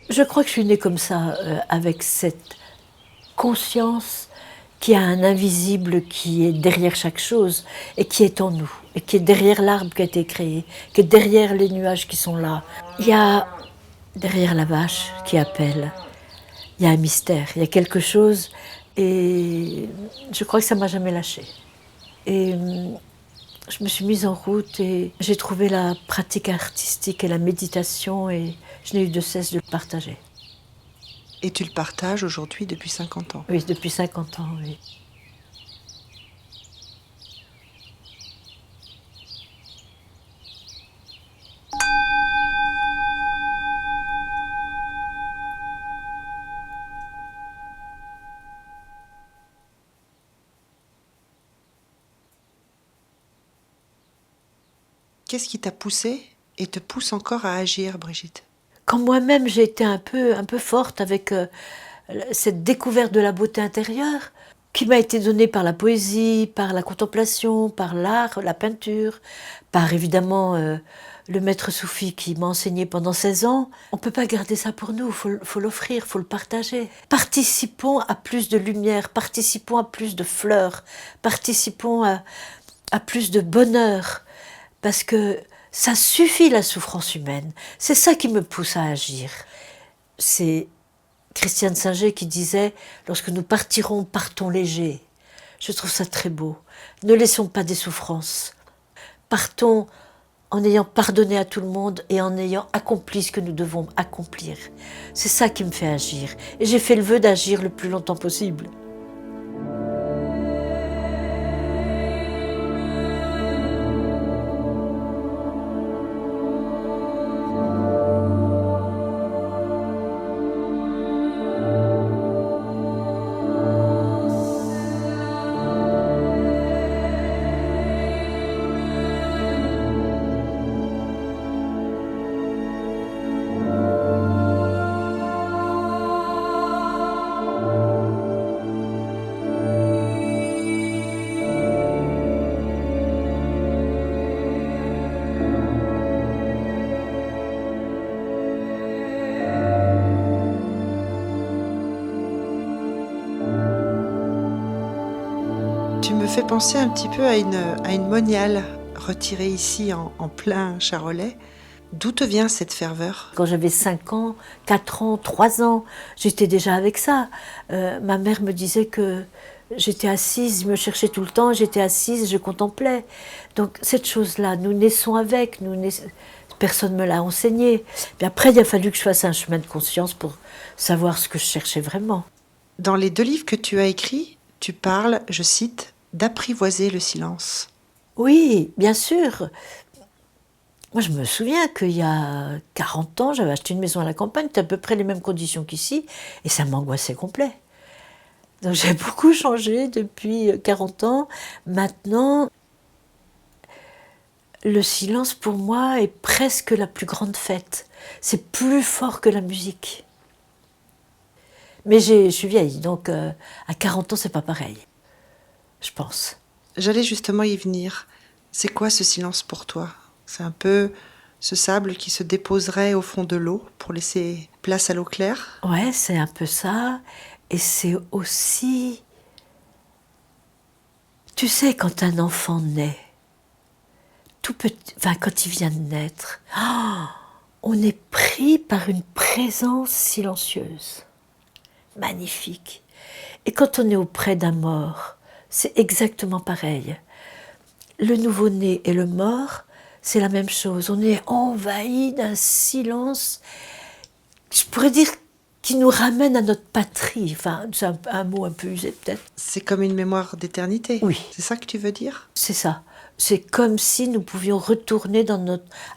Je crois que je suis née comme ça, avec cette conscience qu'il y a un invisible qui est derrière chaque chose et qui est en nous, et qui est derrière l'arbre qui a été créé, qui est derrière les nuages qui sont là. Il y a derrière la vache qui appelle, il y a un mystère, il y a quelque chose, et je crois que ça m'a jamais lâchée. Et je me suis mise en route et j'ai trouvé la pratique artistique et la méditation et je n'ai eu de cesse de le partager. Et tu le partages aujourd'hui depuis 50 ans. Oui, depuis 50 ans, oui. Qu'est-ce qui t'a poussé et te pousse encore à agir, Brigitte? Quand moi-même j'ai été un peu forte avec cette découverte de la beauté intérieure qui m'a été donnée par la poésie, par la contemplation, par l'art, la peinture, par évidemment le maître soufi qui m'a enseigné pendant 16 ans. On ne peut pas garder ça pour nous, faut l'offrir, faut le partager. Participons à plus de lumière, participons à plus de fleurs, participons à plus de bonheur, parce que ça suffit la souffrance humaine. C'est ça qui me pousse à agir. C'est Christiane Singer qui disait « Lorsque nous partirons, partons légers ». Je trouve ça très beau. Ne laissons pas des souffrances. Partons en ayant pardonné à tout le monde et en ayant accompli ce que nous devons accomplir. C'est ça qui me fait agir. Et j'ai fait le vœu d'agir le plus longtemps possible. Tu me fais penser un petit peu à une moniale retirée ici en plein Charolais. D'où te vient cette ferveur? Quand j'avais 5 ans, 4 ans, 3 ans, j'étais déjà avec ça. Ma mère me disait que j'étais assise, je me cherchais tout le temps, j'étais assise, je contemplais. Donc cette chose-là, nous naissons avec, personne ne me l'a enseigné. Puis après, il a fallu que je fasse un chemin de conscience pour savoir ce que je cherchais vraiment. Dans les 2 livres que tu as écrits, tu parles, je cite, d'apprivoiser le silence. Oui, bien sûr. Moi, je me souviens qu'il y a 40 ans, j'avais acheté une maison à la campagne, c'était à peu près les mêmes conditions qu'ici, et ça m'angoissait complet. Donc j'ai beaucoup changé depuis 40 ans. Maintenant, le silence pour moi est presque la plus grande fête. C'est plus fort que la musique. Mais je suis vieille, donc à 40 ans, c'est pas pareil, je pense. J'allais justement y venir. C'est quoi ce silence pour toi? C'est un peu ce sable qui se déposerait au fond de l'eau pour laisser place à l'eau claire? Ouais, c'est un peu ça. Et c'est aussi... Tu sais, quand un enfant naît, tout petit, enfin quand il vient de naître, on est pris par une présence silencieuse, magnifique. Et quand on est auprès d'un mort, c'est exactement pareil. Le nouveau-né et le mort, c'est la même chose. On est envahi d'un silence, je pourrais dire, qui nous ramène à notre patrie. Enfin, c'est un mot un peu usé peut-être. C'est comme une mémoire d'éternité. Oui. C'est ça que tu veux dire? C'est ça. C'est comme si nous pouvions retourner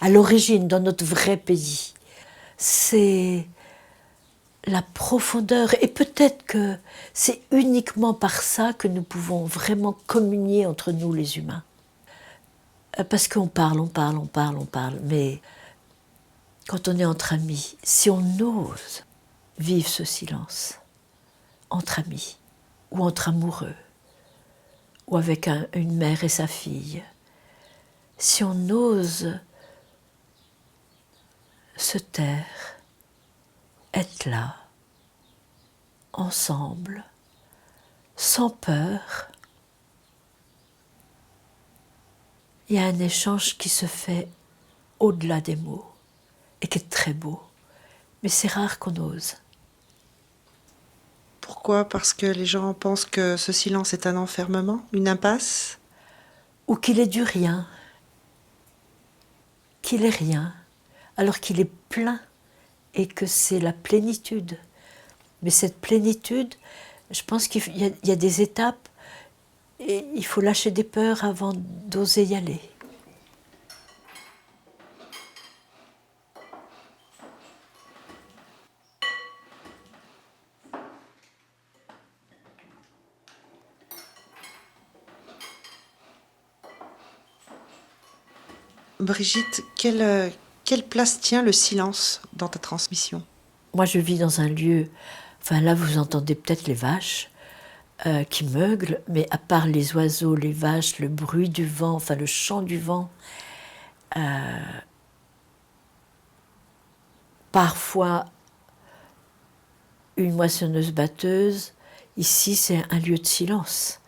à l'origine, dans notre vrai pays. C'est la profondeur, et peut-être que c'est uniquement par ça que nous pouvons vraiment communier entre nous les humains. Parce qu'on parle, mais quand on est entre amis, si on ose vivre ce silence, entre amis, ou entre amoureux, ou avec une mère et sa fille, si on ose se taire, être là, ensemble, sans peur. Il y a un échange qui se fait au-delà des mots et qui est très beau. Mais c'est rare qu'on ose. Pourquoi? Parce que les gens pensent que ce silence est un enfermement, une impasse? Ou qu'il est du rien, qu'il est rien, alors qu'il est plein et que c'est la plénitude. Mais cette plénitude, je pense qu'il y a des étapes et il faut lâcher des peurs avant d'oser y aller. Brigitte, quelle place tient le silence dans ta transmission? Moi, je vis dans un lieu, enfin là, vous entendez peut-être les vaches qui meuglent, mais à part les oiseaux, les vaches, le bruit du vent, enfin le chant du vent, parfois une moissonneuse-batteuse, ici c'est un lieu de silence.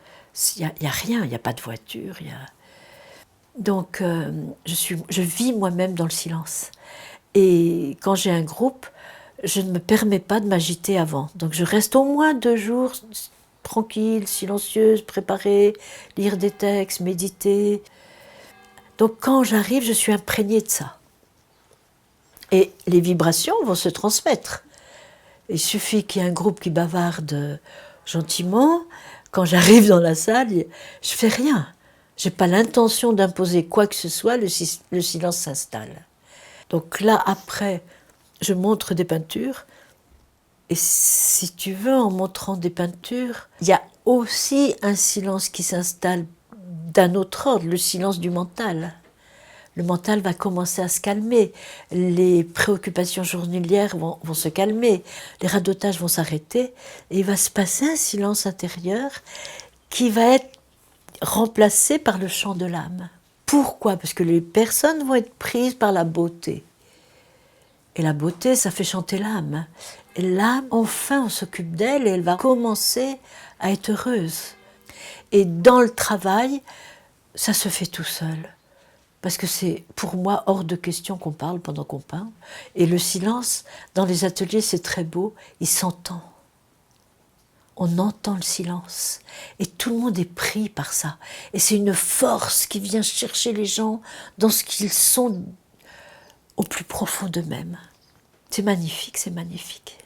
Il n'y a rien, il n'y a pas de voiture. Donc je vis moi-même dans le silence. Et quand j'ai un groupe, je ne me permets pas de m'agiter avant. Donc je reste au moins 2 jours tranquille, silencieuse, préparée, lire des textes, méditer. Donc quand j'arrive, je suis imprégnée de ça. Et les vibrations vont se transmettre. Il suffit qu'il y ait un groupe qui bavarde gentiment. Quand j'arrive dans la salle, je fais rien. Je n'ai pas l'intention d'imposer quoi que ce soit, le silence s'installe. Donc là, après, je montre des peintures. Et si tu veux, en montrant des peintures, il y a aussi un silence qui s'installe d'un autre ordre, le silence du mental. Le mental va commencer à se calmer, les préoccupations journalières vont se calmer, les radotages vont s'arrêter, et il va se passer un silence intérieur qui va être remplacé par le chant de l'âme. Pourquoi? Parce que les personnes vont être prises par la beauté. Et la beauté, ça fait chanter l'âme. Et l'âme, enfin, on s'occupe d'elle et elle va commencer à être heureuse. Et dans le travail, ça se fait tout seul. Parce que c'est, pour moi, hors de question qu'on parle pendant qu'on peint. Et le silence, dans les ateliers, c'est très beau, il s'entend. On entend le silence. Et tout le monde est pris par ça. Et c'est une force qui vient chercher les gens dans ce qu'ils sont au plus profond d'eux-mêmes. C'est magnifique, c'est magnifique.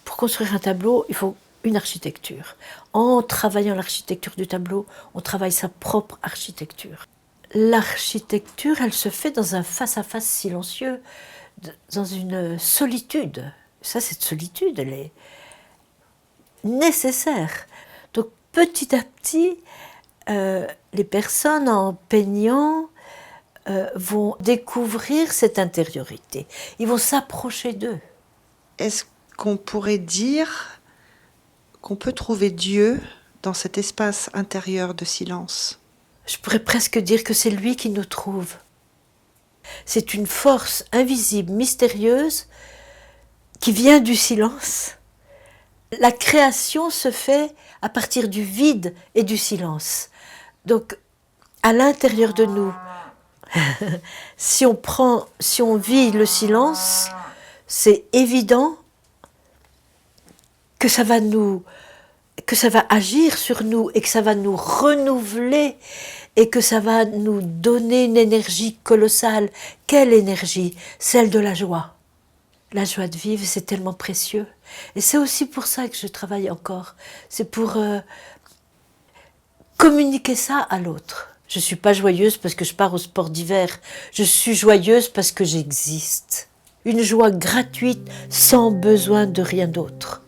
Pour construire un tableau, il faut une architecture. En travaillant l'architecture du tableau, on travaille sa propre architecture. L'architecture, elle se fait dans un face-à-face silencieux, dans une solitude. Ça, cette solitude, elle est nécessaire. Donc, petit à petit, les personnes, en peignant, vont découvrir cette intériorité. Ils vont s'approcher d'eux. Est-ce qu'on pourrait dire qu'on peut trouver Dieu dans cet espace intérieur de silence? Je pourrais presque dire que c'est lui qui nous trouve. C'est une force invisible, mystérieuse, qui vient du silence. La création se fait à partir du vide et du silence. Donc, à l'intérieur de nous, si on vit le silence, c'est évident que ça va agir sur nous et que ça va nous renouveler et que ça va nous donner une énergie colossale. Quelle énergie? Celle de la joie. La joie de vivre, c'est tellement précieux. Et c'est aussi pour ça que je travaille encore. C'est pour communiquer ça à l'autre. Je ne suis pas joyeuse parce que je pars au sport d'hiver. Je suis joyeuse parce que j'existe. Une joie gratuite, sans besoin de rien d'autre.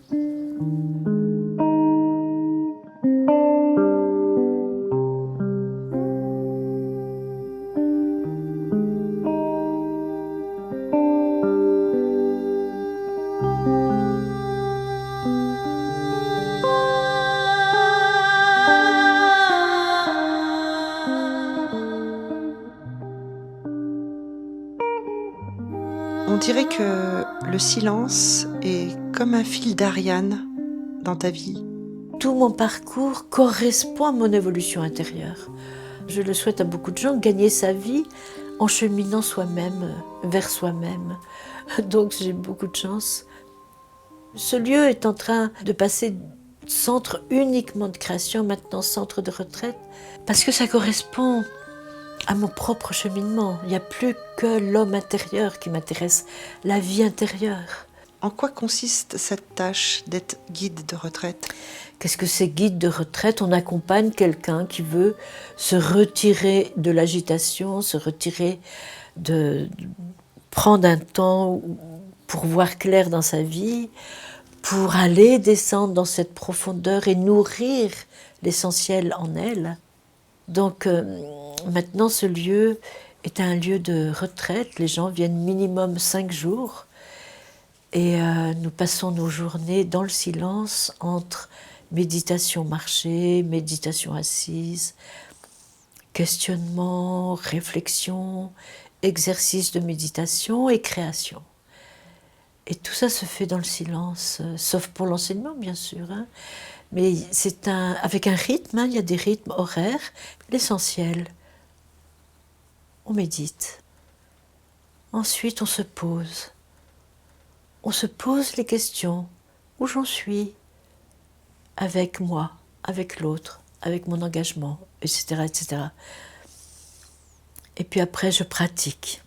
On dirait que le silence est comme un fil d'Ariane dans ta vie. Tout mon parcours correspond à mon évolution intérieure. Je le souhaite à beaucoup de gens, gagner sa vie en cheminant soi-même, vers soi-même. Donc j'ai beaucoup de chance. Ce lieu est en train de passer centre uniquement de création, maintenant centre de retraite, parce que ça correspond à mon propre cheminement. Il n'y a plus que l'homme intérieur qui m'intéresse, la vie intérieure. En quoi consiste cette tâche d'être guide de retraite ? Qu'est-ce que c'est guide de retraite ? On accompagne quelqu'un qui veut se retirer de l'agitation, se retirer prendre un temps pour voir clair dans sa vie, pour aller descendre dans cette profondeur et nourrir l'essentiel en elle. Donc maintenant ce lieu est un lieu de retraite, les gens viennent minimum 5 jours et nous passons nos journées dans le silence entre méditation marchée, méditation assise, questionnement, réflexion, exercice de méditation et création. Et tout ça se fait dans le silence, sauf pour l'enseignement bien sûr. Mais c'est avec un rythme, il y a des rythmes horaires. L'essentiel, on médite. Ensuite, on se pose. On se pose les questions. Où j'en suis ? Avec moi, avec l'autre, avec mon engagement, etc., etc. Et puis après, je pratique.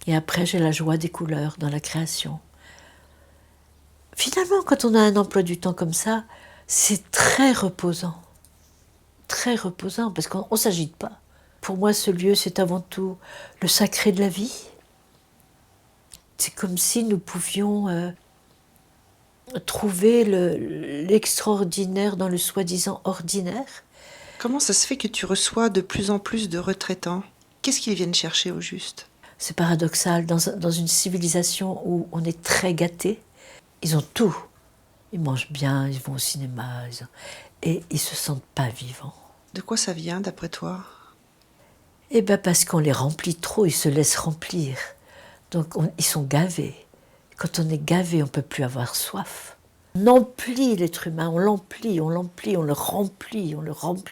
Et après, j'ai la joie des couleurs dans la création. Finalement, quand on a un emploi du temps comme ça, c'est très reposant, parce qu'on ne s'agite pas. Pour moi, ce lieu, c'est avant tout le sacré de la vie. C'est comme si nous pouvions trouver l'extraordinaire dans le soi-disant ordinaire. Comment ça se fait que tu reçois de plus en plus de retraitants ? Qu'est-ce qu'ils viennent chercher au juste ? C'est paradoxal, dans une civilisation où on est très gâté, ils ont tout. Ils mangent bien, ils vont au cinéma, et ils ne se sentent pas vivants. De quoi ça vient, d'après toi ? Eh bien parce qu'on les remplit trop, ils se laissent remplir. Donc ils sont gavés. Quand on est gavé, on ne peut plus avoir soif. On emplit l'être humain, on le remplit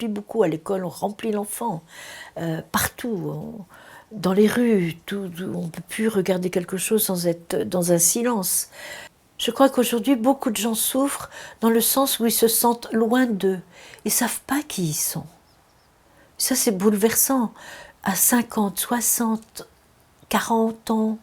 beaucoup. À l'école, on remplit l'enfant. Partout, dans les rues, on ne peut plus regarder quelque chose sans être dans un silence. Je crois qu'aujourd'hui, beaucoup de gens souffrent dans le sens où ils se sentent loin d'eux. Ils ne savent pas qui ils sont. Ça, c'est bouleversant. À 50, 60, 40 ans,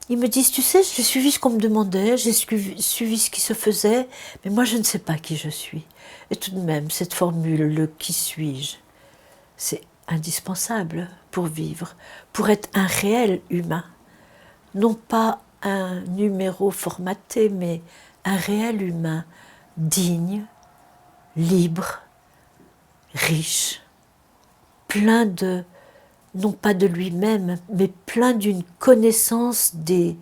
ils me disent, tu sais, j'ai suivi ce qu'on me demandait, j'ai suivi ce qui se faisait, mais moi, je ne sais pas qui je suis. Et tout de même, cette formule, le « qui suis-je », c'est indispensable pour vivre, pour être un réel humain. Non pas un numéro formaté, mais un réel humain digne, libre, riche, plein de, non pas de lui-même, mais plein d'une connaissance des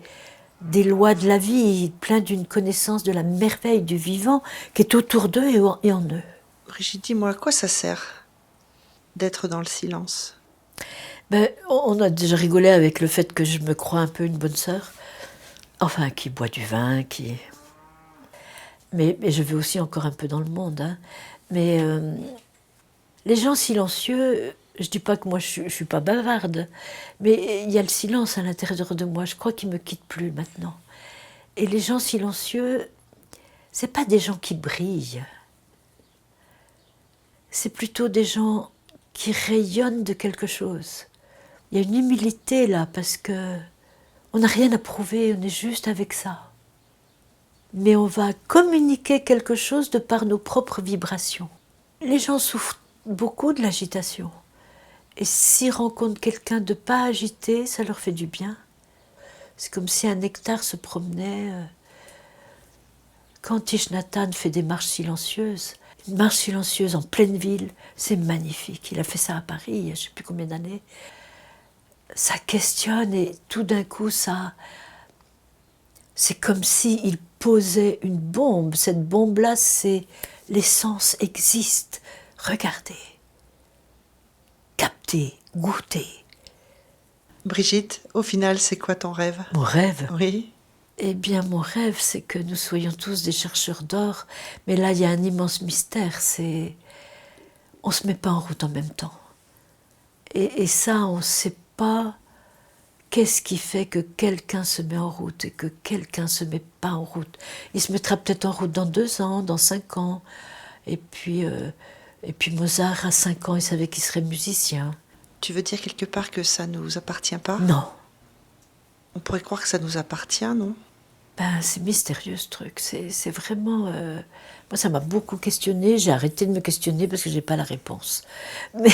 lois de la vie, plein d'une connaissance de la merveille du vivant qui est autour d'eux et en eux. Brigitte, dis-moi, à quoi ça sert d'être dans le silence ? On a déjà rigolé avec le fait que je me crois un peu une bonne sœur, enfin qui boit du vin, mais je vais aussi encore un peu dans le monde. Mais les gens silencieux, je ne dis pas que moi je ne suis pas bavarde, mais il y a le silence à l'intérieur de moi, je crois qu'il ne me quitte plus maintenant. Et les gens silencieux, ce n'est pas des gens qui brillent, c'est plutôt des gens qui rayonnent de quelque chose. Il y a une humilité là, parce que On n'a rien à prouver, on est juste avec ça. Mais on va communiquer quelque chose de par nos propres vibrations. Les gens souffrent beaucoup de l'agitation. Et s'ils rencontrent quelqu'un de pas agité, ça leur fait du bien. C'est comme si un nectar se promenait. Quand Thich Nhat Hanh fait des marches silencieuses, une marche silencieuse en pleine ville, c'est magnifique. Il a fait ça à Paris, il y a je ne sais plus combien d'années. Ça questionne et tout d'un coup, c'est comme s'il posait une bombe. Cette bombe-là, c'est l'essence existe. Regardez, captez, goûtez. Brigitte, au final, c'est quoi ton rêve? Mon rêve? Oui. Eh bien, mon rêve, c'est que nous soyons tous des chercheurs d'or. Mais là, il y a un immense mystère. On ne se met pas en route en même temps. Et ça, on ne sait pas qu'est-ce qui fait que quelqu'un se met en route et que quelqu'un ne se met pas en route. Il se mettra peut-être en route dans 2 ans, dans 5 ans. Et puis Mozart, à 5 ans, il savait qu'il serait musicien. Tu veux dire quelque part que ça ne nous appartient pas? Non. On pourrait croire que ça nous appartient, non? Ben, c'est mystérieux ce truc. C'est vraiment... Moi, ça m'a beaucoup questionné. J'ai arrêté de me questionner parce que je n'ai pas la réponse. Mais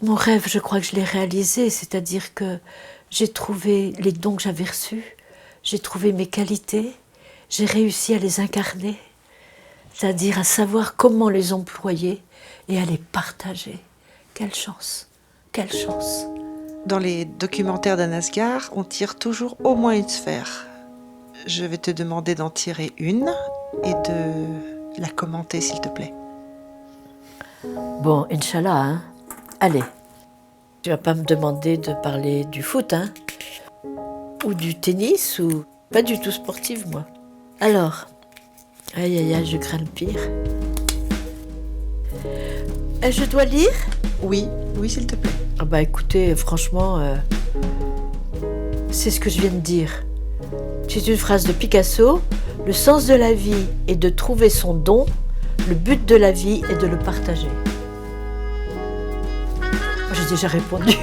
mon rêve, je crois que je l'ai réalisé. C'est-à-dire que j'ai trouvé les dons que j'avais reçus. J'ai trouvé mes qualités. J'ai réussi à les incarner. C'est-à-dire à savoir comment les employer et à les partager. Quelle chance! Quelle chance! Dans les documentaires d'Anne Asghar, on tire toujours au moins une sphère. Je vais te demander d'en tirer une et de la commenter, s'il te plaît. Bon, Inch'Allah, hein. Allez. Tu vas pas me demander de parler du foot, hein? Ou du tennis, ou... Pas du tout sportive, moi. Alors, aïe, aïe, aïe, je crains le pire. Je dois lire? Oui, oui, s'il te plaît. Ah bah écoutez, franchement, c'est ce que je viens de dire. C'est une phrase de Picasso. Le sens de la vie est de trouver son don. Le but de la vie est de le partager. J'ai déjà répondu.